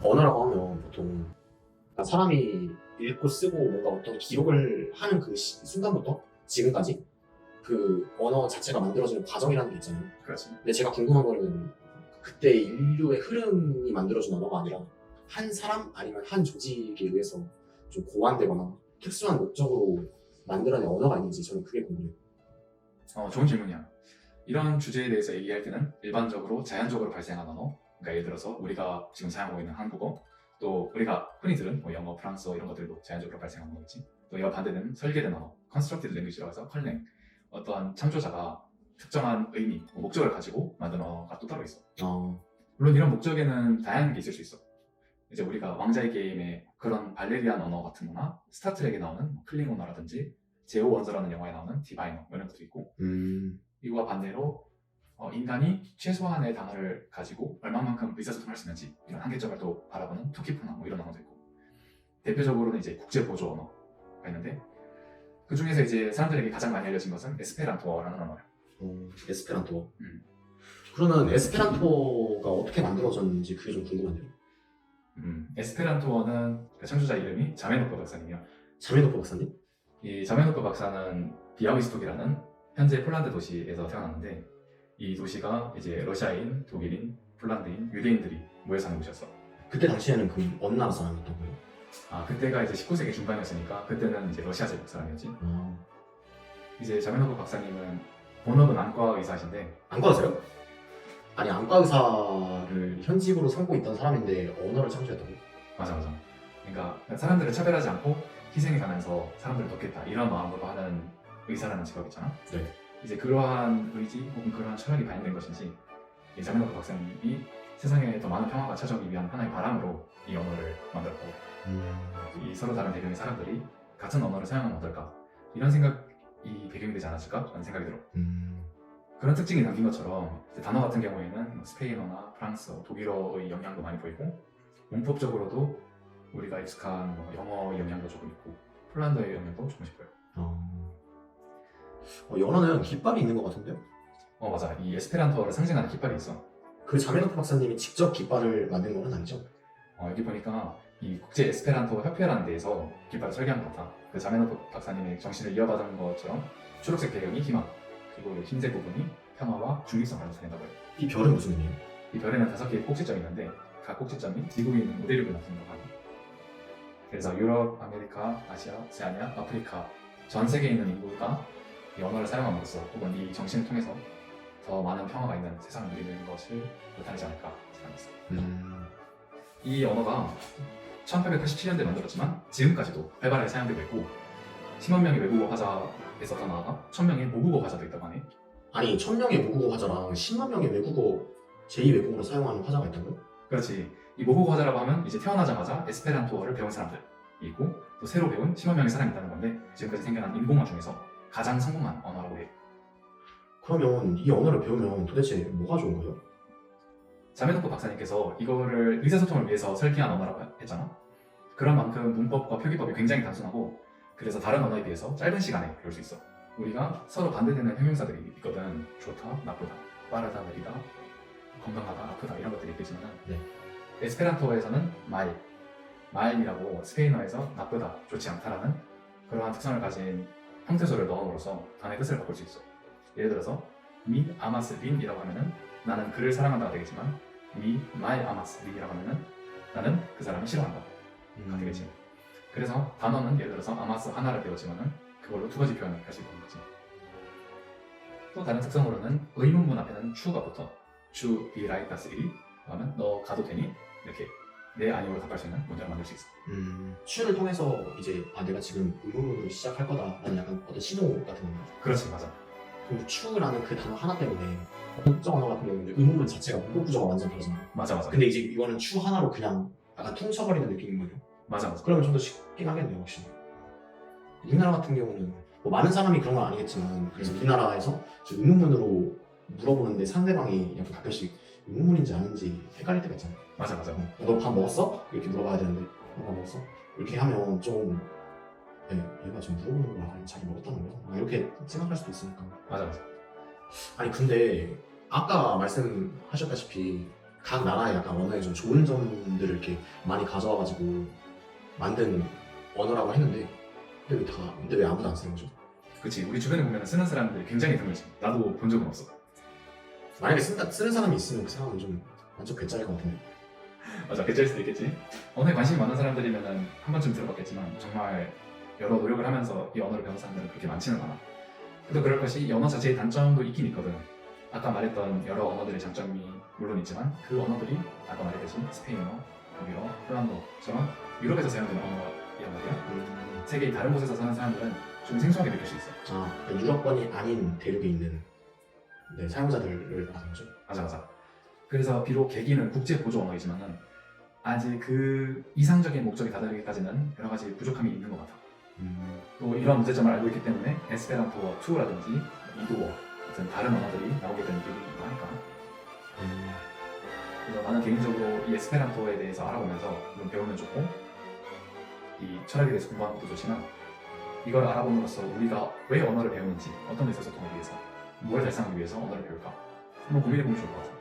언어라고 하면 보통 사람이 읽고 쓰고 뭔가 어떤 기록을 하는 그 순간부터 지금까지 그 언어 자체가 만들어지는 과정이라는 게 있잖아요. 그렇지. 근데 제가 궁금한 거는 그때 인류의 흐름이 만들어진 언어가 아니라 한 사람 아니면 한 조직에 의해서 좀 고안되거나 특수한 목적으로 만들어낸 언어가 있는지 저는 그게 궁금해요. 좋은 질문이야. 이런 주제에 대해서 얘기할 때는 일반적으로 자연적으로 발생한 언어, 그러니까 예를 들어서 우리가 지금 사용하고 있는 한국어, 또 우리가 흔히 들은 뭐 영어, 프랑스어 이런 것들도 자연적으로 발생한 언어겠지. 또 이와 반대되는 설계된 언어, constructed language라고 해서 컬랭, 어떠한 창조자가 특정한 의미, 목적을 가지고 만든 언어가 또 따로 있어. 물론 이런 목적에는 다양한 게 있을 수 있어. 이제 우리가 왕자의 게임의 그런 발레리안 언어 같은 거나 스타트rek에 나오는 클링언어라든지 제오 원서라는 영화에 나오는 디바이너 이런 것도 있고, 이와 반대로 인간이 최소한의 단어를 가지고 얼마만큼 의사소통할 수 있는지 이런 한계점을 또 바라보는 토키포나 뭐 이런 언어도 있고, 대표적으로는 이제 국제보조 언어가 있는데 그 중에서 이제 사람들에게 가장 많이 알려진 것은 에스페란토어라는 언어예요. 에스페란토. 그러면 에스페란토가 어떻게 만들어졌는지 그게 좀 궁금한데요. 에스페란토어는 그 창조자 이름이 자메노프 박사님이요. 자메노프 박사님? 이 자메노프 박사는 비아위스톡이라는 현재 폴란드 도시에서 태어났는데, 이 도시가 이제 러시아인, 독일인, 폴란드인, 유대인들이 모여 사는 곳이었어. 그때 당시에는 그 어느 나라 사람이었던 거예요? 그때가 이제 19세기 중반이었으니까 그때는 이제 러시아 제국 사람이었지. 이제 자메노프 박사님은 본업은 안과 의사신데. 안과 의사요? 아니 안과 의사를 현직으로 삼고 있던 사람인데 언어를 창조했다고? 맞아. 그러니까 사람들을 차별하지 않고 희생해 가면서 사람들을 돕겠다 이런 마음으로 하는 의사라는 직업 있잖아. 네. 이제 그러한 의지 혹은 그러한 철학이 반영된 것인지 이 자메노프 박사님이 세상에 더 많은 평화가 찾아오기 위한 하나의 바람으로 이 언어를 만들었고, 이 서로 다른 배경의 사람들이 같은 언어를 사용하면 어떨까 이런 생각이 배경이 되지 않았을까 라는 생각이 들어. 그런 특징이 담긴 것처럼 단어 같은 경우에는 스페인어나 프랑스어, 독일어의 영향도 많이 보이고, 문법적으로도 우리가 익숙한 뭐 영어의 영향도 조금 있고 폴란드어의 영향도 조금씩 보여요. 영어는 깃발이 있는 것 같은데요? 맞아. 이 에스페란토어를 상징하는 깃발이 있어. 그 자메노프 박사님이 직접 깃발을 만든 건 아니죠? 여기 보니까 이 국제 에스페란토 협회라는 데에서 깃발을 설계한 것 같아. 그 자메노프 박사님의 정신을 이어받은 것처럼 초록색 배경이 희망, 그리고 흰색 부분이 평화와 중립성을 나타낸다고 해요. 이 별은 무슨 의미예요? 이 별에는 5개의 꼭지점이 있는데 각 꼭지점이 지구인 모델을 나타낸다고 하고, 그래서 유럽, 아메리카, 아시아, 오세아니아, 아프리카 전 세계에 있는 인구가 이 언어를 사용함으로써 혹은 이 정신을 통해서 더 많은 평화가 있는 세상을 누리는 것을 나타내지 않을까 생각했어. 이 언어가 1887년대에 만들었지만 지금까지도 활발하게 사용되고 있고, 10만 명의 외국어 화자에서 더 나아가 1000명의 모국어 화자도 있다고 하네. 아니 1000명의 모국어 화자랑 10만 명의 외국어 제2외국어로 사용하는 화자가 있다고요? 그렇지. 이 모국어 화자라고 하면 이제 태어나자마자 에스페란토어를 배운 사람들이 있고, 또 새로 배운 10만 명의 사람이 있다는 건데, 지금까지 생겨난 인공어 중에서 가장 성공한 언어라고 해. 그러면 이 언어를 배우면 도대체 뭐가 좋은 거예요? 자메노프 박사님께서 이거를 의사소통을 위해서 설계한 언어라고 했잖아. 그런 만큼 문법과 표기법이 굉장히 단순하고, 그래서 다른 언어에 비해서 짧은 시간에 배울 수 있어. 우리가 서로 반대되는 형용사들이 있거든. 좋다, 나쁘다, 빠르다, 느리다, 건강하다, 아프다 이런 것들이 있겠지만, 에스페란토어에서는 말이라고 스페인어에서 나쁘다, 좋지 않다라는 그러한 특성을 가진 형태소를 넣음으로써 단어의 뜻을 바꿀 수 있어. 예를 들어서 미 아마스 린이라고 하면은 나는 그를 사랑한다가 되겠지만, 미 마이 아마스 린이라고 하면은 나는 그 사람을 싫어한다가 되겠지. 그래서 단어는 예를 들어서 아마스 하나를 배웠지만은 그걸로 2가지 표현을 할 수 있는 거지. 또 다른 특성으로는 의문문 앞에는 추가 붙어. 추 비라이타스 리 하면 너 가도 되니? 이렇게 네 아니오로 답할 수 있는 문장을 만들 수 있어. 추를 통해서 이제 내가 지금 의문문으로 시작할 거다라는 약간 어떤 신호 같은 건가? 그렇지, 맞아. 그럼 추라는 그 단어 하나 때문에 특정 언어 같은 경우는 의문문 자체가 문법 구조가 완전 다르잖아. 맞아. 근데 이제 이거는 추 하나로 그냥 약간 퉁쳐버리는 느낌인 거죠. 맞아. 그러면 좀 더 쉽긴 하겠네요, 확실히. 우리나라 같은 경우는 뭐 많은 사람이 그런 건 아니겠지만, 그래서 우리나라에서 의문문으로 물어보는데 상대방이 약간 가끔씩 의문문인지 아닌지 헷갈릴 때가 있잖아. 맞아. 너 밥 먹었어? 이렇게 물어봐야 되는데 너 밥 먹었어? 이렇게 하면 좀 얘가 지금 물어보는 거야? 아니면 자기 먹었다는 거야? 이렇게 생각할 수도 있으니까. 맞아. 아니 근데 아까 말씀하셨다시피 각 나라의 약간 언어의 좀 좋은 점들을 이렇게 많이 가져와가지고 만든 언어라고 했는데 근데 왜 아무도 안 쓰는 거죠? 그치, 우리 주변에 보면 쓰는 사람들이 굉장히 드물지. 나도 본 적은 없어. 만약에 쓰는 사람이 있으면 그 사람은 좀 완전 괴짜일 것 같은데. 맞아, 개쩔 수도 있겠지. 언어에 관심이 많은 사람들이면은 한 번쯤 들어봤겠지만 정말 여러 노력을 하면서 이 언어를 배운 사람들은 그렇게 많지는 않아. 또 그럴 것이 이 언어 자체의 단점도 있긴 있거든. 아까 말했던 여러 언어들의 장점이 물론 있지만 그 언어들이 아까 말했듯이 스페인어, 독일어, 프랑스어처럼 유럽에서 사용되는 언어란 말이야. 세계의 다른 곳에서 사는 사람들은 좀 생소하게 느낄 수 있어. 그러니까 유럽권이 아닌 대륙에 있는 네, 사용자들을 말하는 거죠. 맞아. 그래서 비록 계기는 국제 보조 언어이지만은 아직 그 이상적인 목적에 다다르기까지는 여러 가지 부족함이 있는 것 같아. 또 이런 문제점을 알고 있기 때문에 에스페란토어 2라든지 이도어 같은 다른 언어들이 나오게 되는 계기이기도 하니까. 그래서 나는 개인적으로 이 에스페란토에 대해서 알아보면서 물론 배우면 좋고 이 철학에 대해서 공부하는 것도 좋지만 이걸 알아봄으로써 우리가 왜 언어를 배우는지, 어떤 의사소통을 위해서, 뭘 달성하기 위해서 언어를 배울까 한번 고민해보면 좋을 것 같아.